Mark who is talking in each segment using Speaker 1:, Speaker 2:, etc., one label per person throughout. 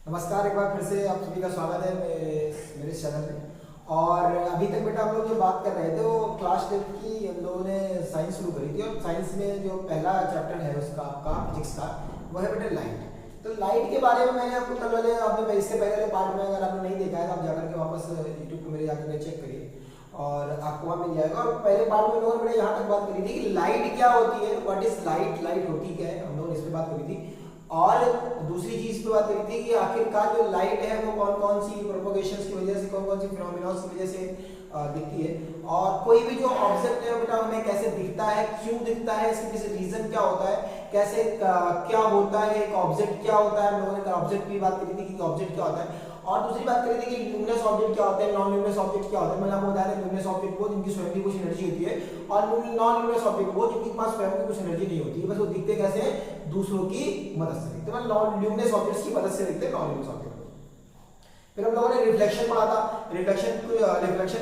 Speaker 1: नमस्कार, एक बार फिर से आप सभी का स्वागत है मेरे चैनल में। और अभी तक बेटा हम लोग जो बात कर रहे थे वो क्लास 10 की हम लोगों ने साइंस शुरू करी थी। और साइंस में जो पहला चैप्टर है उसका आपका फिजिक्स का वो है बेटा लाइट। तो लाइट के बारे में मैंने आपको कल वाले आपने इससे पहले वाले पार्ट में अगर आपने नहीं देखा है तो आप जाकर के वापस यूट्यूब पर मेरे जाकर के चेक करिए और आपको वहाँ मिल जाएगा। और पहले पार्ट में लोगों ने यहाँ तक बात करी थी कि लाइट क्या होती है, व्हाट इज लाइट, लाइट होती क्या है, हम लोगों ने इस पर बात करी थी। और दूसरी चीज पे बात करी थी कि आखिरकार जो लाइट है वो कौन कौन सी प्रोपोगेशंस की वजह से, कौन कौन सी फिनोमेना की वजह से दिखती है। और कोई भी जो ऑब्जेक्ट है बेटा हमें कैसे दिखता है, क्यों दिखता है, इसके पीछे रीजन क्या होता है, कैसे क्या होता है, एक ऑब्जेक्ट क्या होता है। हम लोगों ने ऑब्जेक्ट की बात करी थी कि ऑब्जेक्ट क्या होता है। और दूसरी बात करी थी कि ल्यूमिनस ऑब्जेक्ट क्या होते हैं, नॉन ल्यूमिनस ऑब्जेक्ट क्या होते हैं। मैंने आपको बताया था ल्यूमिनस ऑब्जेक्ट वो जिनकी स्वयं की कुछ एनर्जी होती है, और नॉन ल्यूमिनस ऑब्जेक्ट वो जिनके पास स्वयं की कुछ एनर्जी नहीं होती है, बस वो दिखते कैसे हैं, दूसरों की मदद से दिखते हैं। नॉन ल्यूमिनस ऑब्जेक्ट्स की मदद से दिखते हैं नॉन ल्यूमिनस ऑब्जेक्ट। फिर हम लोगों ने रिफ्लेक्शन पढ़ा था। रिफ्लेक्शन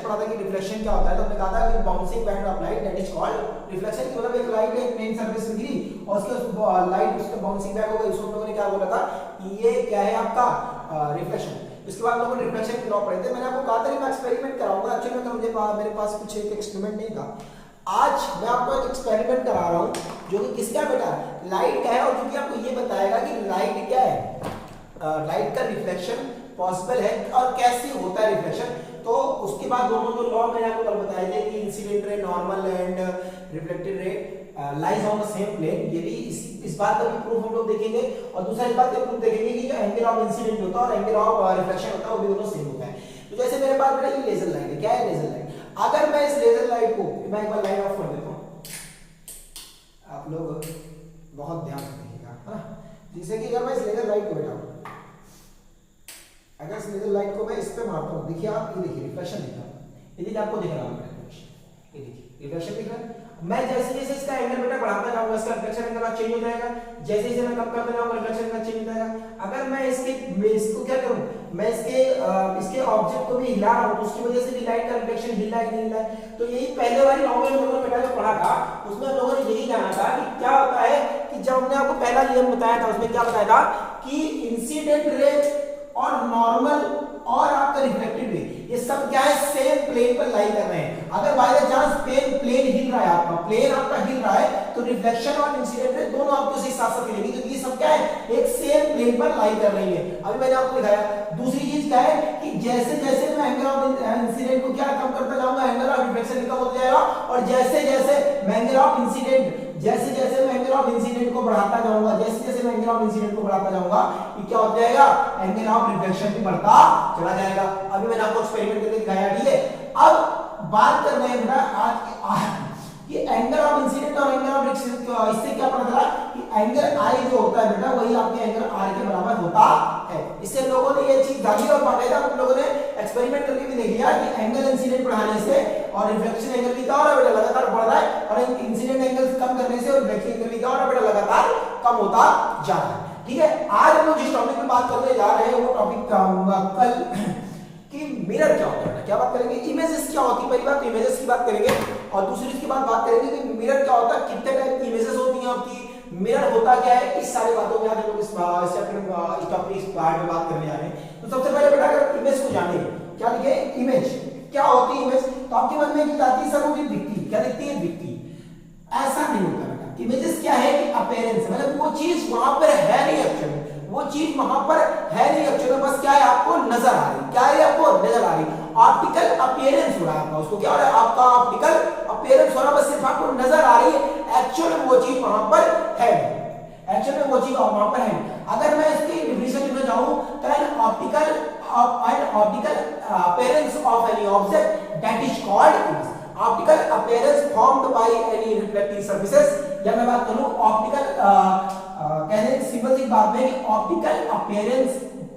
Speaker 1: पढ़ा था कि रिफ्लेक्शन क्या होता है। तो हमने कहा था कि bouncing band of light that is called reflection. मतलब एक लाइट एक प्लेन सरफेस पे गिरी और उसके लाइट उसका बाउंसिंग बैक हो गई, इसको हम लोगों ने क्या बोला था कि ये क्या है आपका रिफ्लेक्शन। इसके बाद लोगों ने रिफ्लेक्शन के लॉ पढ़े थे। मैंने आपको कहा था कि मैं एक्सपेरिमेंट कराऊंगा। एक्चुअली मेरे पास कुछ एक एक्सपेरिमेंट नहीं था। आज मैं आपको एक एक्सपेरिमेंट करा रहा हूं जो कि किसका बेटा लाइट का है, और जो कि आपको ये बताएगा कि लाइट क्या है, लाइट का रिफ्लेक्शन पॉसिबल है और कैसे होता है रिफ्लेक्शन। तो उसके बाद दोनों जो लॉ मैंने आपको कल बताए थे कि incident ray normal and reflected ray lies on the same plane, ये भी इस बात का भी प्रूफ हम लोग देखेंगे। और दूसरा इस बात का प्रूफ देखेंगे कि जो एंगल ऑफ इंसिडेंट होता है और एंगल ऑफ रिफ्लेक्शन होता है वो भी दोनों सेम होता है। तो जैसे मेरे पास बेटा ये लेजर लाइट है, क्या है लेजर लाइट। अगर मैं इस लेजर लाइट को, मैं एक बार लाइट ऑफ कर देता हूं, आप लोग बहुत ध्यान से देखिएगा, है ना। जैसे कि अगर मैं इस लेजर लाइट को बेटा, अगर इस लेजर लाइट को मैं इस पे मारता हूं, देखिए आप, ये देखिए रिफ्लेक्शन दिख रहा है, ये देखिए आपको दिख रहा है रिफ्लेक्शन, ये देखिए रिफ्लेक्शन दिख रहा है। मैं जैसे जैसे इसका एंगल बेटा बढ़ाता जाऊंगा इसका रिफ्लेक्शन एंगल चेंज हो जाएगा, जैसे जैसे मैं कम करता जाऊंगा रिफ्लेक्शन एंगल चेंज हो जाएगा। अगर मैं इसको क्या करूं, मैं इसके ऑब्जेक्ट को भी हिला रहा हूं तो उसकी वजह से भी लाइट का रिफ्लेक्शन हिल रहा है कि नहीं हिल रहा है। तो यही पहले वाली लॉ में हम लोगों ने बेटा जो पढ़ा था उसमें हम लोगों ने यही जाना था कि क्या होता है कि जब हमने आपको पहला नियम बताया था उसमें क्या बताया था कि इंसिडेंट रे और नॉर्मल और आपका रिफ्लेक्टेड रे ये सब क्या है, सेम प्लेन पर लाई कर रहे हैं। अगर बाय चांस प्लेन हिल रहा है, आपका प्लेन आपका हिल रहा है तो रिफ्लेक्शन और इंसिडेंट रे दोनों आपको उसी साथ साथ मिलेंगे क्योंकि ये सब क्या है, एक सेम प्लेन पर लाई कर रही है। अभी मैंने आपको दिखाया। दूसरी चीज क्या है कि जैसे जैसे मैं एंगल ऑफ इंसिडेंट को क्या कम करता जाऊंगा, एंगल ऑफ रिफ्लेक्शन कम होता जाएगा, और जैसे जैसे मैं एंगल ऑफ इंसिडेंट को बढ़ाता जाऊंगा, जैसे जैसे मैं एंगल ऑफ इंसिडेंट को बढ़ाता जाऊंगा ये क्या हो जाएगा, एंगल ऑफ रिफ्लेक्शन भी बढ़ता चला जाएगा। अभी मैंने आपको एक्सपेरिमेंट करके दिखाया, ठीक है। अब बात कर रहे हैं बेटा आज कि एंगल ऑफ इंसिडेंट और एंगल ऑफ रिफ्लेक्शन, इससे क्या पता चला कि एंगल आई जो होता है बेटा वही आपके एंगल आर के बराबर होता है। इससे लोगों ने ये चीज जानी और बाकायदा आप लोगों ने एक्सपेरिमेंट करके भी देख लिया कि एंगल इंसिडेंट बढ़ाने से और रिफ्लेक्शन एंगल भी क्या हो रहा है बेटा, लगातार बढ़ रहा है, और इंसिडेंट एंगल कम करने से और रिफ्लेक्शन एंगल भी क्या हो रहा है बेटा, लगातार कम होता जा रहा है। ठीक है, आज हम लोग जिस टॉपिक पे बात करने जा रहे हैं वो टॉपिक कल कि मिरर क्या होता है, क्या बात करेंगे, इमेजेस क्या होती है। पहली बात तो इमेजेस की बात करेंगे और दूसरी चीज की बात करेंगे कि मिरर क्या होता है, कितने टाइप की इमेजेस होती हैं आपकी, मिरर होता क्या है, इस सारी बातों में आज हम लोग इस टॉपिक इस पार्ट में बात करने जा रहे हैं। तो सबसे पहले बेटा अगर इमेज को जाने, क्या लिखे, इमेज क्या होती है इमेज, तो आपके मन में एक आती है सर मुझे दिखती, क्या दिखती है, दिखती। ऐसा नहीं होता बेटा, इमेजेस क्या है कि अपीयरेंस, मतलब वो चीज वहां पर है नहीं एक्चुअली, वो चीज वहां पर है नहीं एक्चुअली, बस क्या है आपको नजर आ रही, क्या है आपको नजर आ रही, ऑप्टिकल अपीयरेंस हो रहा है आपका, उसको क्या हो रहा है आपका ऑप्टिकल अपीयरेंस हो रहा है, बस सिर्फ आपको नजर आ रही है, एक्चुअल में वो चीज वहां पर है, एक्चुअल में वो चीज वहां पर है। अगर मैं इसकी डेफिनेशन में जाऊं तो an optical appearance of any object that is called image, optical appearance formed by any reflecting surfaces, या मैं बात करूं ऑप्टिकल कहने सिंपल सी बात है कि optical appearance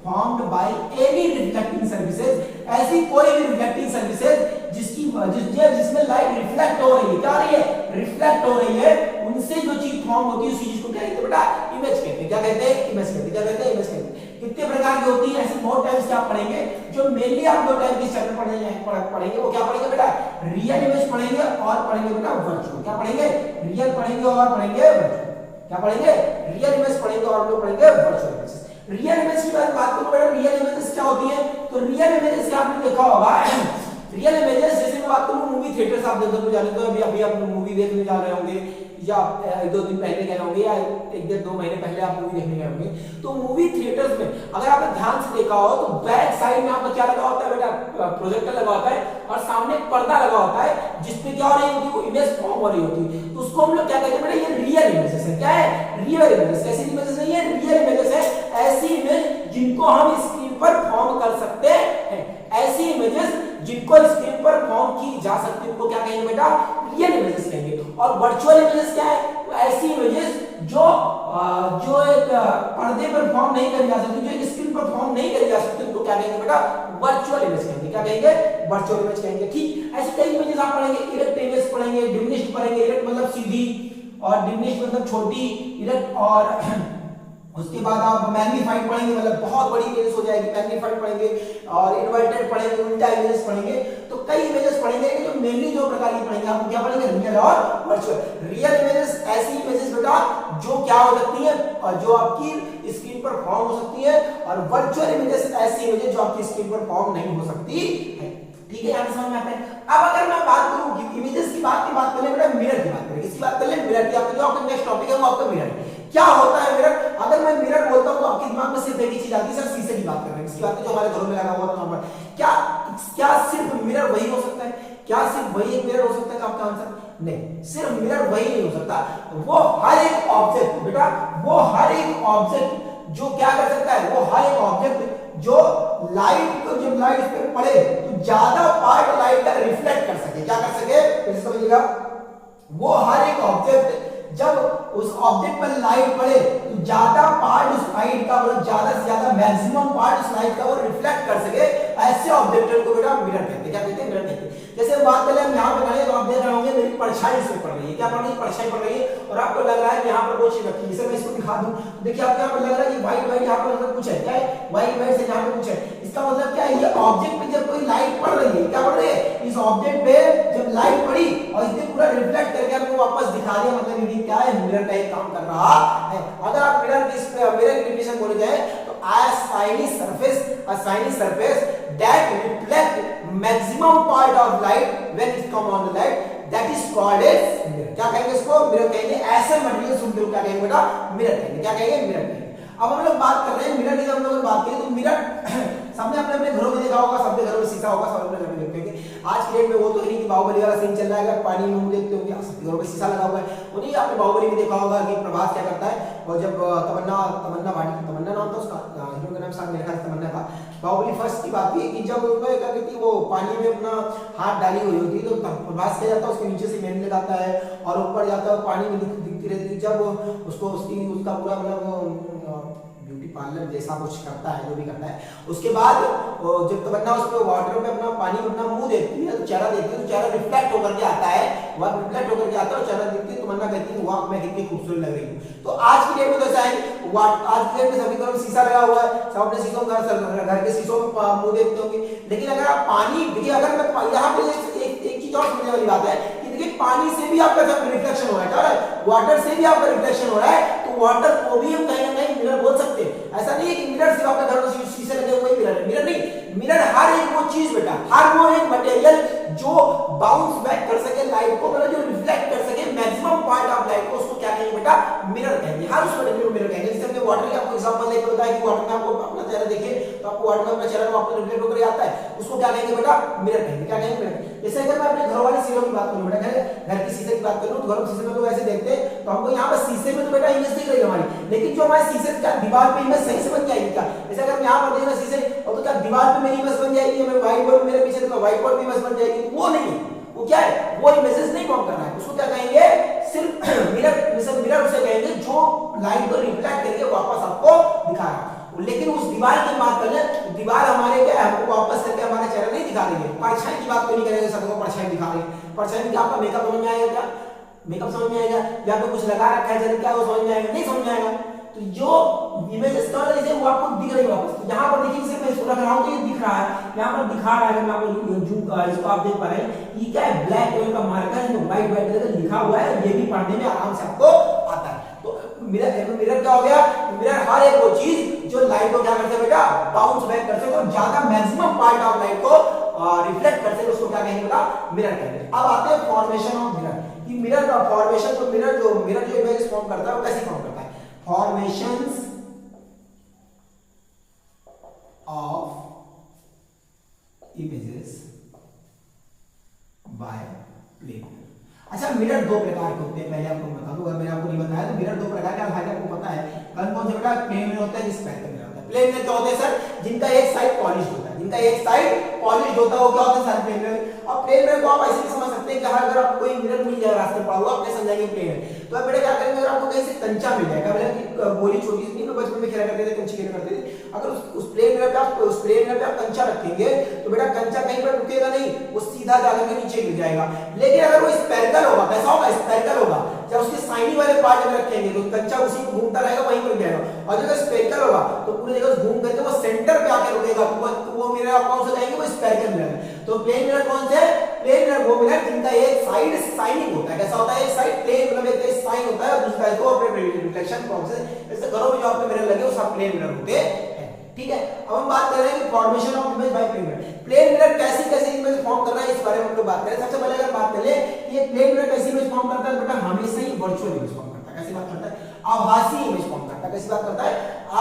Speaker 1: formed by any reflecting services, ऐसी कोई भी रिफ्लेक्टिंग सर्विसेज जिसमें लाइट रिफ्लेक्ट हो रही है, क्या रही है, रिफ्लेक्ट हो रही है, उनसे जो चीज फॉर्म होती है उसी चीज को क्या कहते हैं बेटा, इमेज कहते हैं। क्या कहते हैं, इमेज कहते हैं। क्या कहते हैं, इमेज कहते हैं। कितने प्रकार की होती है, ऐसे बहुत टाइप्स क्या पढ़ेंगे, जो मेनली आप दो टाइप की चैप्टर पढ़ेंगे वो क्या पढ़ेंगे बेटा, रियल इमेज पढ़ेंगे और पढ़ेंगे बेटा वर्चुअल। क्या पढ़ेंगे, रियल पढ़ेंगे और पढ़ेंगे वर्चुअल। क्या पढ़ेंगे, रियल इमेज पढ़ेंगे और हम लोग पढ़ेंगे वर्चुअल इमेज। रियल इमेज की बात करूं बेटा, रियल इमेजेस क्या होती है? तो रियल इमेजेस क्या आपने देखा होगा, रियल इमेजेस जैसे मैं बात करूं मूवी थिएटर्स आप देखने जाने, तो अभी आप मूवी देखने जा रहे होंगे या एक दो दिन पहले गए होंगे या एक डेढ़ दो महीने पहले आप मूवी देखने गए होंगे, तो मूवी थिएटर्स में अगर आपने ध्यान से देखा हो तो बैक साइड में आपका क्या लगा होता है बेटा, प्रोजेक्टर लगा होता है और सामने एक पर्दा लगा होता है जिसपे क्या हो रही होती है, वो इमेज फॉर्म हो रही होती है। तो उसको हम लोग क्या कहते हैं बेटा, ये रियल इमेजेस है। क्या है? Real images. कैसी इमेजेस है? ये रियल इमेजेस है, ऐसी इमेज जिनको हम स्क्रीन पर फॉर्म कर सकते हैं, ऐसी इमेजेस जिनको स्क्रीन पर फॉर्म की जा सकती है, उनको क्या कहेंगे बेटा, रियल इमेजेस कहेंगे। और वर्चुअल इमेजेस क्या है? ऐसी इमेजेस जो एक पर्दे पर फॉर्म नहीं करी जा सकती, जो एक स्क्रीन पर फॉर्म नहीं करी जा सकती, उनको क्या कहेंगे बेटा, वर्चुअल इमेज कहेंगे। क्या कहेंगे? वर्चुअल इमेज कहेंगे। ठीक, ऐसे कई इमेजेस आप पढ़ेंगे, इरेक्ट इमेज पढ़ेंगे, डिमिनिश्ड पढ़ेंगे। इरेक्ट मतलब सीधी और डिमिनिश्ड मतलब छोटी, इरेक्ट और उसके बाद आप मैग्नीफाइड पढ़ेंगे, मतलब बहुत बड़ी इमेज हो जाएगी, मैग्नीफाइड पढ़ेंगे, और इन्वर्टेड पढ़ेंगे, उल्टा इमेजेस पढ़ेंगे। तो कई इमेजेस पढ़ेंगे, जो मेनली दो प्रकार की पढ़ेंगे। आप क्या पढ़ेंगे? रियल और वर्चुअल। रियल इमेजेस ऐसी इमेजेस बेटा जो क्या हो सकती है, और जो आपकी स्क्रीन पर फॉर्म हो सकती है, और वर्चुअल इमेजेस ऐसी इमेजेस जो आपकी स्क्रीन पर फॉर्म नहीं हो सकती है। ठीक है, यहां समझ में आता है। अब अगर मैं बात करूं कि इमेजेस की बात करें बेटा, मिरर की बात करें। किसकी बात कर ले? मिरर की। आपका जो आपका नेक्स्ट टॉपिक है वो आपका मिरर। क्या होता है मिरर? अगर मैं मिरर बोलता हूं तो आपके दिमाग में सिर्फ एक ही चीज आती है, सर शीशे की बात कर रहे हैं। इसकी बात है जो हमारे घरों में लगा हुआ था। क्या सिर्फ मिरर वही हो सकता है? क्या सिर्फ वही एक मिरर हो सकता है? आपका आंसर नहीं, सिर्फ मिरर वही नहीं हो सकता। वो हर एक ऑब्जेक्ट बेटा, वो हर एक ऑब्जेक्ट जो क्या कर सकता है, वो हर एक ऑब्जेक्ट जो लाइट को, जब लाइट पे पड़े तो ज्यादा पार्ट लाइट का रिफ्लेक्ट कर सके। क्या कर सके? कैसे समझिएगा? वो हर एक ऑब्जेक्ट जब उस ऑब्जेक्ट पर लाइट पड़े तो ज्यादा पार्ट उस लाइट का, मतलब ज्यादा से ज्यादा मैक्सिमम पार्ट उस लाइट का वो रिफ्लेक्ट कर सके, ऐसे ऑब्जेक्ट को बेटा मिरर कहते हैं। क्या कहते हैं? मिरर कहते हैं। जैसे हम बात करें, हम यहाँ पे खड़े तो आप देख रहे होंगे मेरी परछाई इसमें पड़ रही है। क्या पड़ रही है? परछाई पड़ रही है, और आपको लग रहा है कि यहाँ पर कोई चीज रखी है। जैसे मैं इसको दिखा दूं, देखिए आपको यहाँ पर लग रहा है कि व्हाइट व्हाइट यहाँ पर मतलब कुछ है। क्या है? व्हाइट व्हाइट से यहाँ पे कुछ है। इसका मतलब क्या है? ये ऑब्जेक्ट पे जब कोई लाइट पड़ रही है, क्या पड़ रही है? इस ऑब्जेक्ट पे जब लाइट पड़ी और इसने पूरा रिफ्लेक्ट करके आपको वापस दिखा दिया, मतलब ये क्या है? मिरर का एक काम कर रहा है। अगर आप मिरर की डेफिनेशन बोले जाए तो a shiny surface that reflect maximum part of light when it come on the light, that is called as mirror। क्या कहेंगे इसको? मिरर कहेंगे। ऐसे मटेरियल सुनते हो क्या कहेंगे बेटा? मिरर कहेंगे। क्या कहेंगे? मिरर कहेंगे। अब हम लोग बात कर रहे हैं मिरर की। जब हम लोग बात करें तो मिरर सबने अपने अपने घरों में देखा होगा, सबके घरों में शीशा होगा, सब अपने घर में देखते होंगे। आज के डेट में वो तो नहीं कि बाहुबली वाला सीन चल रहा है, पानी में देखते होंगे, सबके घरों में शीशा लगा हुआ है। वो नहीं, आपने बाहुबली में देखा होगा कि प्रभास क्या करता है, और जब तमन्ना नाम था उसका, हीरो का नाम शायद मेरे ख्याल से तमन्ना था। बाहुबली फर्स्ट की बात थी कि जब उसमें क्या कहती वो पानी में अपना हाथ डाली हुई होती है, तो प्रभास क्या जाता है उसके नीचे से मेहंदी लगाता है और ऊपर जाता है, पानी में दिखती रहती है। जब उसको उसका पूरा मतलब ब्यूटी पार्लर जैसा कुछ करता है, जो भी करता है, उसके बाद जब तमन्ना उस पे वाटर में अपना पानी में अपना मुंह देखती है, तो चेहरा देखती है, तो चेहरा रिफ्लेक्ट होकर के आता है, वह रिफ्लेक्ट होकर के आता है और चेहरा देखती है, तमन्ना कहती है वाह मैं कितनी खूबसूरत लग रही हूँ। तो आज की डेट में तो ऐसा है, आज की डेट में सभी घरों में शीशा लगा हुआ है, सब अपने शीशों घर के शीशों में मुंह देखते होंगे। लेकिन अगर आप पानी देखिए, अगर मैं यहाँ पे एक चीज और समझने वाली बात है कि देखिए पानी से भी आपका रिफ्लेक्शन हो रहा है, वाटर से भी आपका रिफ्लेक्शन हो रहा है, तो वाटर को भी हम कहीं ना कहीं मिरर बोल सकते हैं। ऐसा नहीं है कि मिरर सिर्फ आपके घर में शीशे लगे हुए मिरर है। मिरर नहीं, मिरर हर एक वो चीज बेटा, हर वो एक मटेरियल जो बाउंस बैक कर सके लाइट को, मतलब जो रिफ्लेक्ट कर सके मैक्सिमम पार्ट ऑफ लाइट को, उसको क्या कहेंगे बेटा? मिरर कहेंगे। हर उस मटेरियल को मिरर कहेंगे। जैसे हमने वाटर का आपको एग्जांपल देके बताया कि वाटर में आपको अपना चेहरा देखिए तो आपको वाटर में अपना चेहरा वापस रिफ्लेक्ट होकर आता है, उसको क्या कहेंगे बेटा? मिरर कहेंगे। क्या कहेंगे? मिरर। जैसे अगर मैं अपने घर वाले शीशों की बात करूं बेटा, घर के शीशे की बात करूं तो घरों के शीशे में तो ऐसे देखते हैं, तो हमको यहाँ पर शीशे में तो बेटा इमेज दिख रही है हमारी, लेकिन जो हमारे शीशे का दीवार पे इमेज सही से बन जाएगी क्या? जैसे अगर यहाँ पर देखना शीशे और तो क्या दीवार पे मेरी इमेज बन जाएगी, मैं व्हाइट बोर्ड मेरे पीछे तो व्हाइट बोर्ड भी इमेज बन जाएगी? वो नहीं, वो क्या है? वो इमेजेस नहीं फॉर्म करना है, उसको क्या कहेंगे? सिर्फ मिरर। मिरर उसे कहेंगे जो लाइट को रिफ्लेक्ट करके वापस आपको दिखा रहा है। लेकिन उस दीवार की बात कर ले, दीवार हमारे क्या है, हमको वापस करके हमारा चेहरा नहीं दिखा रही है। परछाई की बात तो नहीं करेंगे, सबको परछाई दिखा रही है। परछाई में क्या आपका मेकअप समझ में आएगा? क्या मेकअप समझ में आएगा? या फिर कुछ लगा रखा है क्या वो समझ में आएगा? नहीं समझ में आएगा। तो जो इमेजेस का है वो आपको दिख रही है वापस। तो यहाँ पर देखिए, मैं इसको रख रहा हूँ तो ये दिख रहा है, यहाँ पर दिखा रहा है, मैं आपको जूम इसको आप देख पा रहे हैं, ये क्या है? ब्लैक कलर का मार्कर है, जो व्हाइट कलर लिखा हुआ है, ये भी पढ़ने में आराम से आपको आता है। तो मिरर क्या हो गया? मिरर हर एक वो चीज जो लाइट को क्या करते हैं बेटा, बाउंस बैक करते हैं, तो ज्यादा मैक्सिमम पार्ट ऑफ लाइट को रिफ्लेक्ट करते हैं, उसको क्या कहेंगे बेटा, मिरर कहेंगे। अब आते हैं फॉर्मेशन ऑफ मिरर, कि मिरर का फॉर्मेशन, तो मिरर जो इमेज फॉर्म करता है वो कैसे फॉर्म करता है, formations of images by plane. अच्छा, मिरर दो प्रकार के होते हैं, पहले आपको बता दूं, अगर मैंने आपको नहीं बताया तो मिरर दो प्रकार के हैं, आपको पता है। कौन कौन से बेटा, प्लेन मिरर होता है, स्पेक्ट्रल मिरर होता है। प्लेन मिरर क्या होते हैं सर, जिनका एक साइड पॉलिश होता है, जिनका एक साइड पॉलिश होता है, वो क्या होता है सर, प्लेन मिरर। अब प्लेन मिरर को आप ऐसे नहीं समझ सकते कि अगर आपको कोई मिरर मिल जाए रास्ते पर, आपने समझाएंगे प्लेन है, तो आप बेटा क्या करेंगे, अगर आपको कहीं से कंचा मिल जाएगा, मतलब गोली छोटी सी, तो बचपन में खेला करते थे, कंची खेला करते थे, अगर उस प्लेन मिरर पे आप कंचा रखेंगे तो बेटा कंचा कहीं पर रुकेगा नहीं, वो सीधा जाकर के नीचे गिर जाएगा। लेकिन अगर वो स्पेरिकल होगा, कैसा होगा, स्पेरिकल होगा, जब उसके साइनी वाले पार्ट में रखेंगे तो कंचा उसी को घूमता रहेगा, वहीं पर गिरेगा, और जब स्पेरिकल होगा तो पूरी जगह घूम करके वो सेंटर पे आकर रुकेगा, तो वो मिरर आप कौन सा कहेंगे, वो स्पेरिकल मिरर है। तो प्लेन मिरर कौन से, प्लेन मिरर वो मिरर जिनका एक साइड शाइनिंग होता है, कैसा होता है, एक साइड प्लेन, मतलब एक साइन होता है, और दूसरा है तो अपने रिफ्लेक्शन प्रोसेस, जैसे घरों में जो आपके मिरर लगे वो सब प्लेन मिरर होते हैं। ठीक है, अब हम बात कर रहे हैं कि formation of image by plane mirror. Plane mirror कैसी कैसी इमेज फॉर्म कर रहा है, इस बारे में हम लोग बात करें। सबसे पहले अगर बात करें कि ये प्लेन मिरर कैसी इमेज फॉर्म करता है, बेटा हमेशा ही वर्चुअल इमेज फॉर्म करता है। कैसी बात करता है, आभासी इमेज फॉर्म करता है। कैसी बात करता है,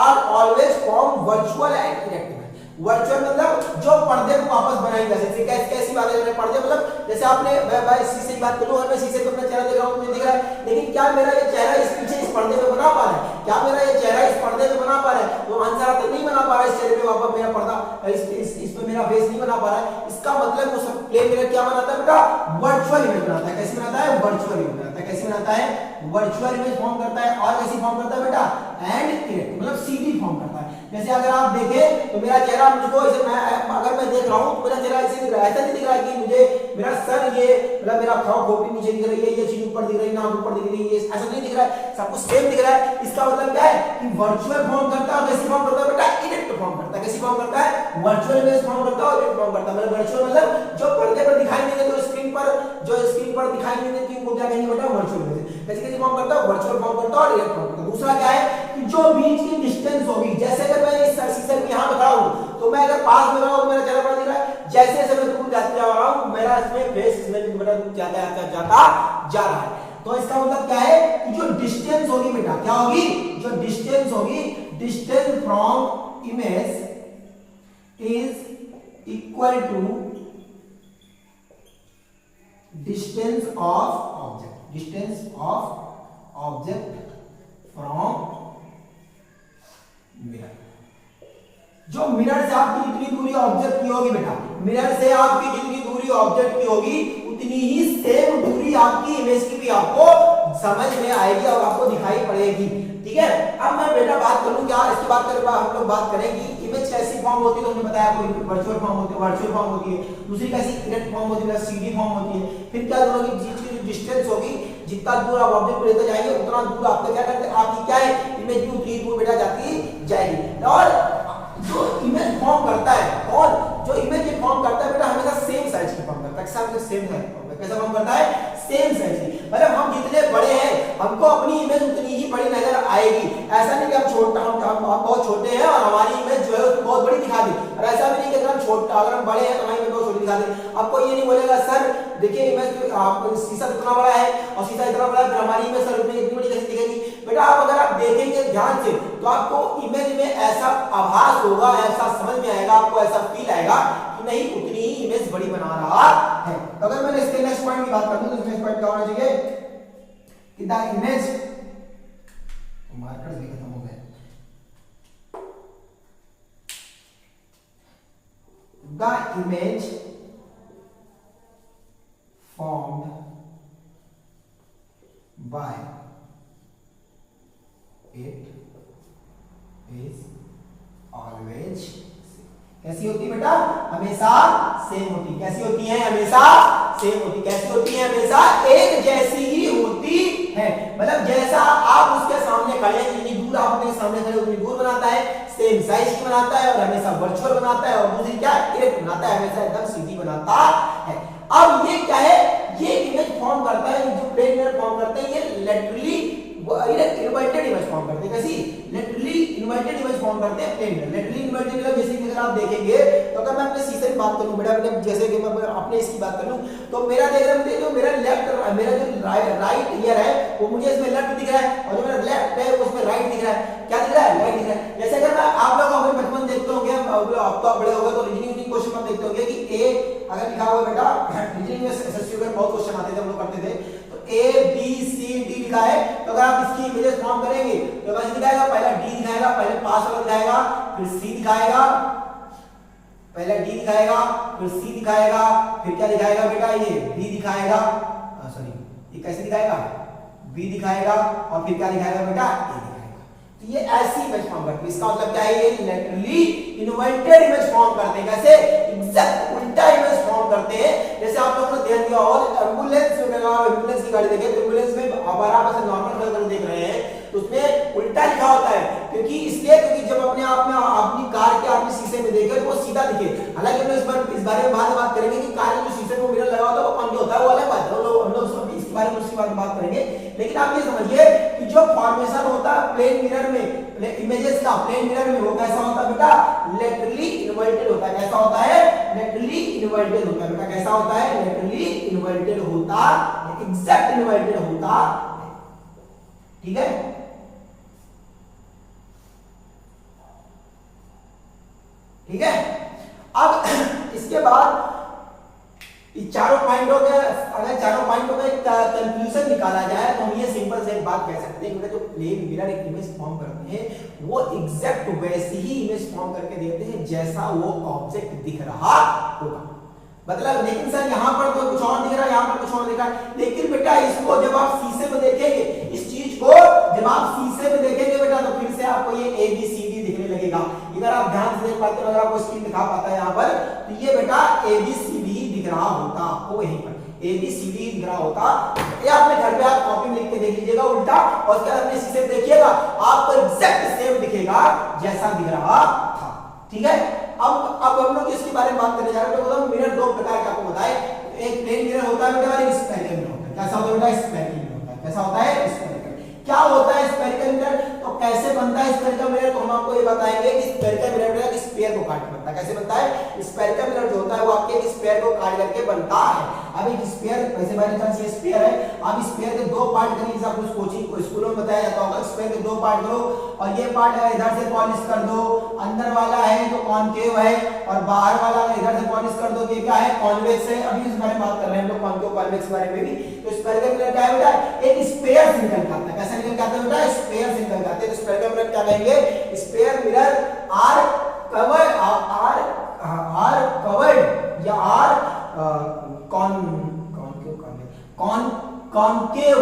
Speaker 1: are always form virtual and erect. Virtual मतलब जो पर्दे को वापस बनाएंगे, जैसे कैसी बात है, पर्दे मतलब जैसे आपने भाई शीशे की बात करूं, और मैं शीशे पे अपना चेहरा देख रहा हूं, मुझे दिख रहा है, लेकिन क्या मेरा ये चेहरा इस पीछे इस पर्दे पे बना पा रहा है, क्या मेरा ये चेहरा इस पर्दे पे बना पा रहा है, तो आंसर आता नहीं बना पा रहा है, इस चेहरे पे वापस मेरा पर्दा इसमें मेरा फेस नहीं बना पा रहा है। इसका मतलब वो सब प्लेन मिरर क्या बनाता है बेटा, वर्चुअल इमेज बनाता है। कैसे बनाता है, वर्चुअल इमेज बनाता है। कैसे बनाता है, वर्चुअल इमेज फॉर्म करता है। और कैसी फॉर्म करता है बेटा, एंड इरेक्ट, मतलब सीधी फॉर्म करता है। जैसे अगर आप देखें तो मेरा चेहरा मुझको ऐसे, अगर मैं देख रहा हूं तो मेरा चेहरा ऐसे दिख रहा है, ऐसा नहीं दिख रहा है कि मुझे मेरा सर ये मतलब मेरा खोपड़ी नीचे दिख रही है, ये चीज ऊपर दिख रही है, नाक ऊपर दिख रही है, ऐसा नहीं दिख रहा है, सब कुछ सेम दिख रहा है। इसका मतलब क्या है कि वर्चुअल फॉर्म करता है। कैसी फॉर्म करता है बेटा, इरेक्ट फॉर्म करता है। कैसी फॉर्म करता है, वर्चुअल इमेज फॉर्म करता है और इरेक्ट फॉर्म करता है। मतलब वर्चुअल मतलब जो पर्दे पर दिखाई नहीं देते, स्क्रीन पर दिखाई नहीं देती, उनको क्या कहेंगे बेटा, वर्चुअल इमेज। कैसे फॉर्म करता है, वर्चुअल फॉर्म करता है और इरेक्ट फॉर्म करता है। दूसरा क्या है कि जो बीच की डिस्टेंस होगी, जैसे अगर मैं इस शीशे के यहां खड़ा हूं तो मैं अगर पास में रहा हूं तो मेरा चेहरा बड़ा दिख रहा है, जैसे जैसे मैं दूर जाते जा रहा हूं मेरा इसमें फेस इसमें बड़ा जाता जा रहा है। तो इसका मतलब क्या है कि जो डिस्टेंस होगी बेटा, क्या होगी, जो डिस्टेंस होगी, distance from image is equal to distance of object, distance of object from mirror. जो मिरर से आपकी जितनी दूरी ऑब्जेक्ट की होगी बेटा, मिरर से आपकी जितनी दूरी ऑब्जेक्ट की होगी उतनी ही सेम दूरी आपकी इमेज की भी आपको समझ में आएगी और आपको दिखाई पड़ेगी। ठीक है, अब मैं बेटा बात करूं क्या, इसके बाद हम लोग बात करें कि इमेज कैसी फॉर्म होती है। तो हमने बताया कोई वर्चुअल फॉर्म होती है, वर्चुअल फॉर्म होती है, दूसरी कैसी इरेक्ट फॉर्म होती है, सीधी फॉर्म होती है। फिर क्या दोनों की जितनी डिस्टेंस होगी, जितना दूर आप ऑब्जेक्ट को लेते जाएंगे उतना दूर आपका क्या करते आपकी क्या है, इमेज भी उतनी दूर बेटा जाती जाएगी। और जो इमेज फॉर्म करता है, कौन, जो इमेज फॉर्म करता है बेटा हमेशा सेम साइज की फॉर्म करता है। सेम साइज कैसा फॉर्म करता है, सेम साइज की। मतलब हम जितने बड़े हैं हमको अपनी इमेज उतनी ही बड़ी नजर आएगी। ऐसा नहीं कि हम छोटा हम बहुत छोटे हैं और हमारी इमेज जो है बहुत बड़ी दिखा दी, और ऐसा भी नहीं कि अगर हम छोटा अगर हम बड़े हैं तो हमारी इमेज बहुत छोटी दिखा दी। आपको ये नहीं बोलेगा सर देखिए इमेज आपको शीशा इतना बड़ा है और शीशा इतना बड़ा है, फिर हमारी इमेज सर इतनी बड़ी कैसे दिखेगी। बेटा आप अगर आप देखेंगे ध्यान से तो आपको इमेज में ऐसा आभास होगा, ऐसा समझ में आएगा, आपको ऐसा फील आएगा कि नहीं उतनी ही इमेज बड़ी बना रहा है। तो अगर मैं इसके नेक्स्ट पॉइंट की बात करूं तो नेक्स्ट पॉइंट क्या होना चाहिए कि द इमेज, मार्कर्स भी खत्म हो गए, the image formed by it is always कैसी होती है बेटा, हमेशा सेम होती। कैसी होती है, हमेशा सेम होती। कैसी होती है, हमेशा एक जैसी ही होती है। मतलब जैसा आप उसके सामने खड़े हैं, जितनी दूर आप अपने सामने खड़े उतनी दूर बनाता है, सेम साइज की बनाता है, और हमेशा वर्चुअल बनाता है, और दूसरी क्या इरेक्ट बनाता है, हमेशा एकदम सीधी बनाता है। अब ये क्या है, ये इमेज फॉर्म करता है, जो प्लेन मिरर फॉर्म करते हैं ये लेटरली इन्वर्टेड इमेज फॉर्म करते हैं। कैसी? लेटरली इन्वर्टेड इमेज फॉर्म करते हैं प्लेन मिरर। लेटरली इन्वर्टेड मतलब जैसे कि अगर आप देखेंगे तो अगर मैं अपने शीशे की बात करूं बेटा, मतलब जैसे कि मैं अपने इसकी बात करूं तो मेरा देख रहे हैं जो मेरा लेफ्ट, मेरा जो राइट ईयर है वो मुझे इसमें लेफ्ट दिख रहा है और जो मेरा लेफ्ट है उसमें राइट दिख रहा है। क्या दिख रहा है? राइट दिख रहा है। जैसे अगर मैं आप लोग अगर बचपन देखते होंगे, अब तो बड़े हो गए तो रीजनिंग क्वेश्चन में देखते होंगे कि ए अगर लिखा हुआ बेटा, रीजनिंग में एसएससी में बहुत क्वेश्चन आते थे, हम लोग करते थे, तो ए बी सी डी लिखा है तो अगर आप इसकी इमेजेस फॉर्म करेंगे तो कैसे दिखाएगा? पहला डी दिखाएगा, पहले पास वाला दिखाएगा, फिर सी दिखाएगा, पहले डी दिखाएगा, फिर सी दिखाएगा, फिर क्या दिखाएगा बेटा? ये बी दिखाएगा, सॉरी ये कैसे दिखाएगा? बी दिखाएगा और फिर क्या दिखाएगा बेटा? ए दिखाएगा। तो ये ऐसी इमेज फॉर्म करती है। इसका मतलब क्या है? ये लेटरली इन्वर्टेड इमेज फॉर्म करते हैं। कैसे? एग्जैक्ट उल्टा इमेज फॉर्म करते हैं। जैसे आप लोगों ने ध्यान दिया और एम्बुलेंस में, एम्बुलेंस की गाड़ी देखें तो एम्बुलेंस में बराबर से नॉर्मल कलर देख रहे हैं तो उसमें उल्टा लिखा होता है, क्योंकि इसलिए क्योंकि जब अपने आप में अपनी कार के आपने शीशे में देखे तो वो सीधा दिखे। हालांकि हम लोग इस बारे में बाद में बात करेंगे कि कार में जो शीशे में मिरर लगा होता है वो कौन होता है, वो अलग बात है, हम लोग इसके बारे में उसके बाद बात करेंगे। लेकिन आप ये समझिए कि जो फॉर्मेशन होता है प्लेन मिरर में, इमेजेस का प्लेन मिरर में, वो कैसा होता है बेटा? लेटरली इन्वर्टेड होता है। कैसा होता है? लेटरली इन्वर्टेड होता है बेटा। कैसा होता है? लेटरली इन्वर्टेड होता, एग्जैक्ट इन्वर्टेड होता। ठीक है? ठीक है? अब इसके बाद चारों पॉइंटों के, अगर चारों पॉइंटों का एक कंक्लूजन निकाला जाए तो हम ये सिंपल से एक बात कह सकते हैं कि जो प्लेन मिरर एक इमेज फॉर्म करते हैं वो एग्जैक्ट वैसी ही इमेज फॉर्म करके देते हैं जैसा वो ऑब्जेक्ट दिख रहा होगा। मतलब लेकिन सर यहाँ पर तो कुछ और दिख रहा है, यहाँ पर कुछ और दिख रहा है, लेकिन बेटा इसको जब आप शीशे में देखेंगे, इस चीज को जब आप शीशे में देखेंगे बेटा तो फिर से आपको ये ए बी सी डी दिखने लगेगा। अगर आप ध्यान से देख पाते हो, अगर आपको स्क्रीन दिखा पाता है यहाँ पर, तो ये बेटा ए बी सी डी दिख रहा होता आपको, यहीं पर ए बी सी डी दिख रहा होता। ये अपने घर पे आप कॉपी में लिख के देख लीजिएगा उल्टा, और उसके बाद अपने शीशे में देखिएगा आपको एग्जैक्ट सेम दिखेगा जैसा दिख रहा था। ठीक है? अब हम लोग इसके बारे में बात करने जा रहे हैं। तो मिरर दो प्रकार के आपको बताए, एक प्लेन मिरर होता है बेटा और एक स्फेरिकल मिरर होता है। कैसा होता है बेटा? स्फेरिकल मिरर होता है। कैसा होता है? स्फेरिकल। क्या होता है स्फेरिकल मिरर? तो कैसे बनता है स्फेरिकल मिरर? तो हम आपको ये बताएंगे कि स्फेरिकल मिरर एक स्फीयर को काट के बनता है। कैसे बनता है? स्फेरिकल मिरर जो होता है वो आपके एक स्फीयर को काट करके बनता है। अब एक स्फीयर, वैसे बाय चांस ये स्फीयर है, अब स्फीयर के दो पार्ट करिए, जैसे आपको कोचिंग को स्कूलों में बताया जाता होगा, स्फीयर के दो पार्ट करो और ये पार्ट इधर से पॉलिश कर दो, अंदर वाला है तो कॉनकेव है और बाहर वाला इधर से पॉलिश कर दो, ये क्या है? कॉन्वेक्स है। अभी इस बारे में बात कर रहे हैं हम लोग कॉनकेव कॉन्वेक्स के बारे में भी। तो स्फेरिकल मिरर क्या है बेटा? एक स्फीयर से निकल के आता है। कैसा निकल के आता है बेटा? स्फीयर से निकल के आता है। तो स्फेरिकल मिरर क्या कहेंगे? Sphere mirror are curved, are curved या are concave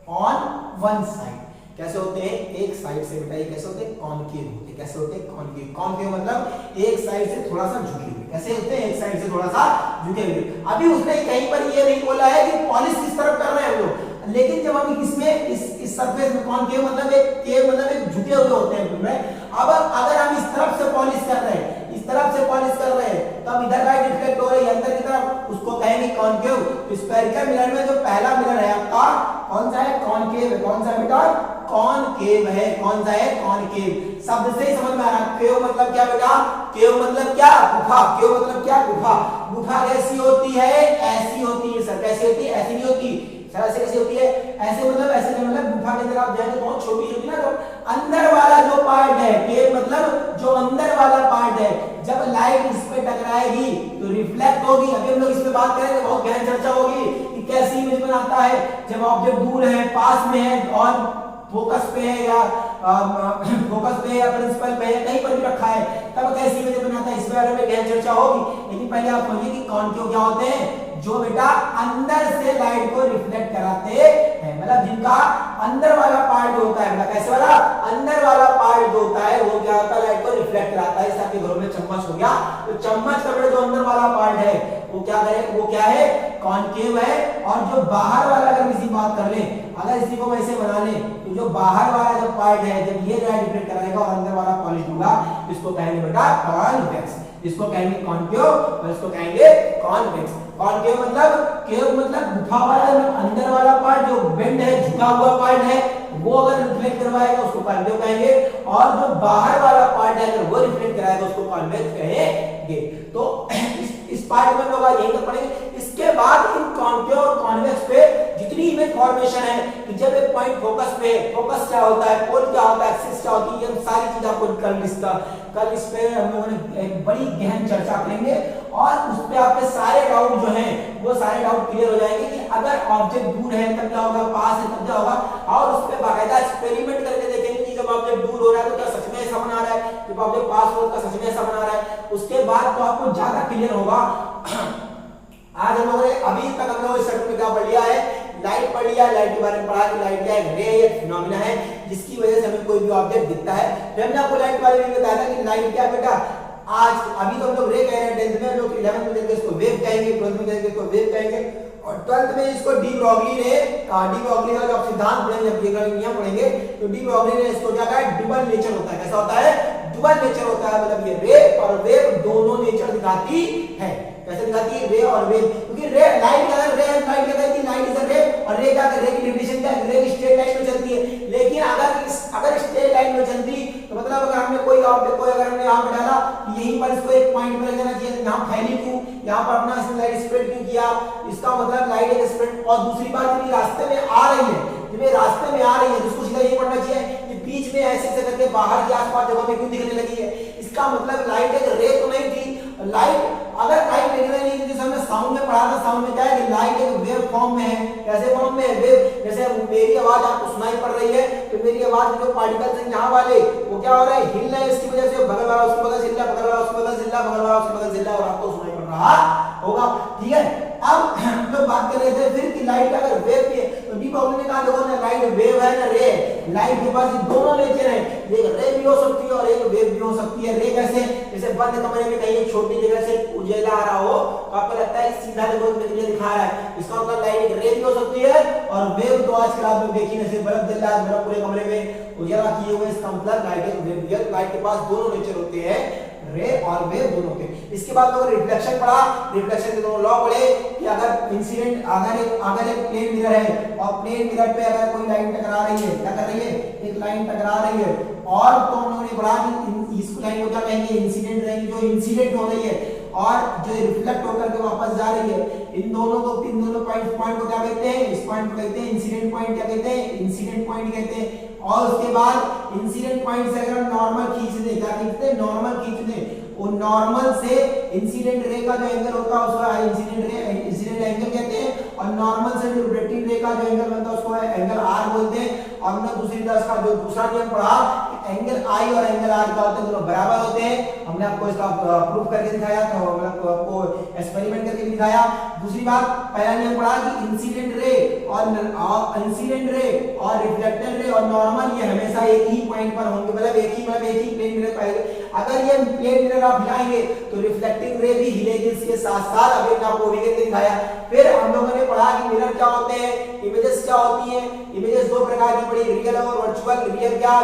Speaker 1: on one side. कैसे होते हैं? एक साइड से बेटा ये कैसे होते हैं? कॉनकेव होते हैं। कैसे होते हैं? कॉनकेव। कॉनकेव मतलब एक साइड से थोड़ा सा झुके हुए। कैसे होते हैं? एक साइड से थोड़ा सा झुके हुए। अभी उसने कहीं पर ये नहीं बोला है कि पॉलिश किस तरफ कर रहे हैं हम लोग, लेकिन जब हम इसमें इस सरफेस में कॉनकेव मतलब एक झुके हुए होते हैं में। अब अगर हम इस तरफ से पॉलिश कर रहे हैं, इस तरफ से पॉलिश कर रहे हैं, तो अब इधर लाइट रिफ्लेक्ट हो रही है अंदर की तरफ, उसको कहेंगे कॉनकेव। स्फेरिकल मिरर में जो पहला मिरर है आपका कौन सा है? कॉनकेव है। कौन सा बेटा? कॉनकेव है। कौन सा है? कॉनकेव। शब्द से ही समझ में आ रहा है। केव मतलब क्या बेटा? केव मतलब क्या? गुफा। केव मतलब क्या? गुफा। गुफा कैसी होती है? ऐसी होती है सर। कैसी होती है? ऐसी नहीं होती सर। ऐसे कैसे होती है? ऐसे मतलब ऐसे नहीं, मतलब गुफा के अंदर आप जाएंगे बहुत छोटी होती है ना, तो अंदर वाला जो पार्ट है, केव मतलब जो अंदर वाला पार्ट है, जब लाइट इस पे टकराएगी तो रिफ्लेक्ट होगी। अभी हम लोग इस पे बात करेंगे, बहुत गहन चर्चा होगी कि कैसी इमेज बनाता है जब ऑब्जेक्ट दूर है, पास में है और फोकस पे है या फोकस पे या प्रिंसिपल पे है, कहीं पर भी रखा है, तब कैसी इमेज बनाता है, इस बारे में गहन चर्चा होगी। लेकिन पहले आप समझिए कि कॉनकेव क्या होते हैं? जो बेटा अंदर से लाइट को रिफ्लेक्ट कराते हैं, मतलब जिनका अंदर वाला पार्ट होता है बेटा, कैसे वाला? अंदर वाला पार्ट जो होता है वो क्या होता है? लाइट को रिफ्लेक्ट कराता है। जैसे आपके घरों में चम्मच हो गया, तो चम्मच का बेटा जो अंदर वाला पार्ट है वो क्या करे? वो क्या है? कॉनकेव है। और जो बाहर वाला, अगर किसी बात कर ले, अगर इसी को वैसे बना ले, तो जो बाहर वाला जो पार्ट है, जब ये लाइट रिफ्लेक्ट कराएगा और अंदर वाला पॉलिश होगा, इसको कहेंगे बेटा कॉन्वेक्स। इसको कहेंगे कॉनकेव और इसको कहेंगे कॉन्वेक्स। कॉनकेव मतलब, केव मतलब गुफा वाला, अंदर वाला पार्ट जो बेंड है, झुका हुआ पार्ट है, वो अगर रिफ्लेक्ट करवाएगा उसको कॉन्केव कहेंगे, और जो बाहर वाला पार्ट है अगर वो रिफ्लेक्ट कराएगा उसको कॉन्वेक्स कहेंगे। तो इस पार्ट में लोग यही कर पड़ेंगे। इसके बाद इन कॉन्केव और कॉन्वेक्स पे जितनी इमेज फॉर्मेशन है कि जब एक पॉइंट फोकस पे, फोकस क्या होता है, पोल क्या होता है, एक्सिस क्या होती है, ये सारी चीज आपको कल इस पे हम लोगों ने एक बड़ी गहन चर्चा करेंगे, और उस पे आपके सारे डाउट जो हैं वो सारे डाउट क्लियर हो जाएंगे कि अगर ऑब्जेक्ट दूर है तब क्या होगा, पास है तब क्या होगा, और उस पे बाकायदा एक्सपेरिमेंट करके देखेंगे कि जब ऑब्जेक्ट दूर हो रहा है तो क्या सच में ऐसा बना रहा है, जब ऑब्जेक्ट पास हो रहा है तो सच में ऐसा बना रहा है। उसके बाद तो आपको ज्यादा क्लियर होगा। आज हम लोगों ने अभी तक हम लोग इस चैप्टर में क्या पढ़ लिया है, लाइट पढ़ लिया, लाइट के बारे में पढ़ा कि लाइट क्या है, रे एक फिनोमेना है जिसकी वजह से हमें कोई भी ऑब्जेक्ट दिखता है। फिर हमने आपको लाइट के बारे में बताया था कि लाइट क्या बेटा, आज अभी तो हम लोग रे कह रहे हैं, 10th में हम लोग 11th में जाके इसको वेव कहेंगे, 12th में जाके इसको वेव कहेंगे, और 12th में इसको डी ब्रॉगली ने, डी ब्रॉगली का जो आप सिद्धांत पढ़ेंगे, जब ये पढ़ेंगे तो डी ब्रॉगली ने इसको क्या कहा, डुअल नेचर होता है। कैसा होता है, डुअल नेचर होता है, मतलब ये रे और वेव दोनों नेचर दिखाती है। कैसे दिखाती है, रे और वेव, क्योंकि रे लाइट का रे है, लाइट क्या कहती है, लाइट इज अ रे, और रे क्या, रे की डेफिनेशन क्या है, रे की स्ट्रेट लाइन में चलती है। लेकिन अगर स्ट्रेट लाइन में चलती तो मतलब अगर हमने कोई ऑब्जेक्ट को अगर हमने यहां पे डाला, यहीं पर इसको एक पॉइंट पे लगाना चाहिए, यहां फैली क्यों, यहां पर अपना इसने लाइट स्प्रेड क्यों किया, इसका मतलब लाइट एक स्प्रेड। और दूसरी बात, ये रास्ते में आ रही है, जब ये रास्ते में आ रही है तो उसको सीधा ये पढ़ना चाहिए कि बीच में ऐसे करके बाहर के आसपास जगह में क्यों दिखने लगी है। इसका मतलब लाइट एक रे तो नहीं थी, लाइट अगर लाइट निकलने नहीं थी, जैसे हमने साउंड में पढ़ा था, साउंड में क्या है कि लाइट एक वेव फॉर्म में है। कैसे फॉर्म में है, वेव। जैसे मेरी आवाज आपको सुनाई पड़ रही है तो मेरी आवाज के जो पार्टिकल्स हैं यहाँ वाले वो क्या हो रहा है, हिल रहे हैं, इसकी वजह से बगल वाला उसके बगल से हिल रहा है, बगल वाला उसके बगल से हिल रहा है, बगल वाला उसके बगल से हिल रहा है, और आपको सुनाई पड़ रहा होगा। ठीक है, अब हम लोग बात कर रहे थे फिर कि लाइट का अगर वेव भी है तो डी ब्रॉगली ने कहा देखो ना, लाइट वेव है ना रे, लाइट के पास दोनों नेचर है, एक रे भी हो सकती है और एक वेव भी हो सकती है। रे कैसे, जैसे बंद कमरे में कहीं छोटी जगह से उजाला आ रहा हो तो आपको लगता है सीधा देखो ये दिखा रहा है, इसका मतलब लाइट एक रे भी हो सकती है, और वेव तो आजकल आप लोग देखिए जैसे बल्ब जल रहा है, बल्ब पूरे कमरे में उजाला किए हुए, इसका मतलब लाइट एक वेव भी है। लाइट के पास दोनों नेचर होते हैं, रे और वेव दोनों के। इसके बाद लोगों ने रिफ्लेक्शन पढ़ा, रिफ्लेक्शन के दोनों लॉ पढ़े कि अगर इंसिडेंट अगर एक प्लेन मिरर है और प्लेन मिरर पे अगर कोई लाइन टकरा रही है, क्या कर रही है, एक लाइन टकरा रही है, और तो हम लोगों ने पढ़ा कि इस लाइन को क्या कहेंगे, इंसिडेंट लाइन, जो इंसिडेंट हो रही है और जो रिफ्लेक्ट होकर के वापस जा रही है, इन दोनों पॉइंट को क्या कहते हैं, इस पॉइंट को कहते हैं इंसिडेंट पॉइंट। क्या कहते हैं, इंसिडेंट पॉइंट कहते हैं। और उसके बाद इंसिडेंट पॉइंट से अगर हम नॉर्मल खींच दें, क्या खींचते हैं, नॉर्मल खींच दें, वो नॉर्मल से इंसिडेंट रे का जो एंगल होता है उसको इंसिडेंट एंगल कहते हैं, और नॉर्मल से जो रिफ्लेक्टिंग रे का जो एंगल बनता है उसको एंगल आर बोलते हैं। और हमने दूसरी तरफ का जो दूसरा नियम पढ़ा कि एंगल आई और एंगल आर का होते हैं, दोनों बराबर होते हैं। हमने आपको इसका प्रूफ करके दिखाया, तो मतलब आपको एक्सपेरिमेंट करके दिखाया। दूसरी बात, पहला नियम पढ़ा कि इंसिडेंट रे और रिफ्लेक्टेड रे और नॉर्मल ये हमेशा एक ही पॉइंट पर होंगे, मतलब एक ही प्लेन मिरर पाएंगे। अगर ये प्लेन मिरर आप हिलाएंगे तो रिफ्लेक्टिंग रे भी हिलेगी, इसके साथ साथ अभी मैं आपको करके दिखाया। फिर हम लोगों ने पढ़ा कि मिरर क्या होते हैं, इमेजेस क्या होती हैं। इमेजेस दो प्रकार की पढ़ी, रियल और वर्चुअल। रियल क्या,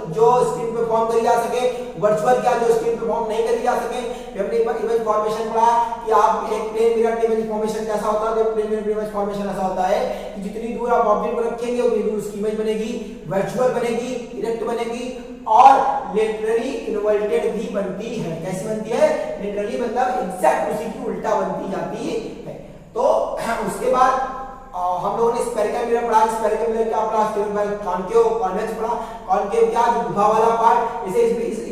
Speaker 1: जो स्क्रीन पे फॉर्म करी जा सके, वर्चुअल क्या, जो स्क्रीन पे फॉर्म नहीं करी जा सके। हमने इमेज फॉर्मेशन पढ़ा कि आप एक प्लेन मिरर के इमेज फॉर्मेशन कैसा होता है, प्लेन मिरर इमेज फॉर्मेशन ऐसा होता है कि जितनी दूर आप ऑब्जेक्ट को रखेंगे उतनी दूर उसकी इमेज बनेगी, वर्चुअल बनेगी, डायरेक्ट बनेगी, और लिटरली इन्वर्टेड भी बनती है। कैसी बनती है, लिटरली मतलब एग्जैक्ट उसी की उल्टा बनती जाती है। तो उसके बाद हम लोगों ने स्फेरिकल मिरर पढ़ा। स्फेरिकल मिरर क्या पढ़ा, कॉन्केव, कॉन्वेक्स पढ़ा। कॉन्केव क्या, जो गुफा वाला पार्ट, जैसे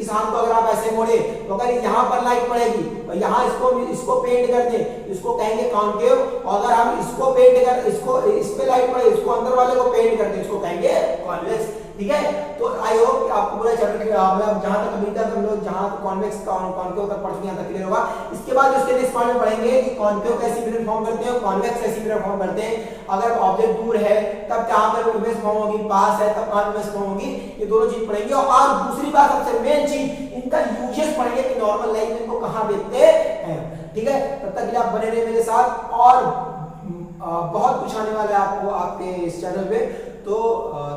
Speaker 1: इस हाथ को अगर आप ऐसे मोड़े तो अगर यहाँ पर लाइट पड़ेगी और यहाँ इसको पेंट कर दें, इसको कहेंगे कॉन्केव। और अगर हम इसको पेंट कर, इस पे लाइट पड़े, इसको अंदर वाले को पेंट कर दें, इसको कहेंगे कॉन्वेक्स। ठीक है, तो आई होप आपको पूरा चैप्टर मतलब जहां तक अभी तक हम लोग जहां कॉन्वेक्स कॉन्केव तक पढ़ चुके हैं, तक क्लियर होगा। इसके बाद उसके नेक्स्ट पार्ट में पढ़ेंगे कि कॉन्केव कैसी मिरर फॉर्म करते हैं, कॉन्वेक्स कैसी मिरर फॉर्म करते हैं। अगर ऑब्जेक्ट दूर है तब कहां पर इमेज फॉर्म होगी, पास है तब कहां इमेज फॉर्म होगी, ये दोनों चीज पढ़ेंगे। और दूसरी बात, सबसे मेन चीज, इनका यूजेस पढ़ेंगे कि नॉर्मल लाइफ में इनको कहां देखते हैं। ठीक है, तब तक के लिए आप बने रहिए मेरे साथ, और बहुत कुछ आने वाला है आपको आपके इस चैनल पे। तो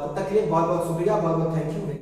Speaker 1: तब तक के लिए बहुत बहुत शुक्रिया, बहुत बहुत थैंक यू।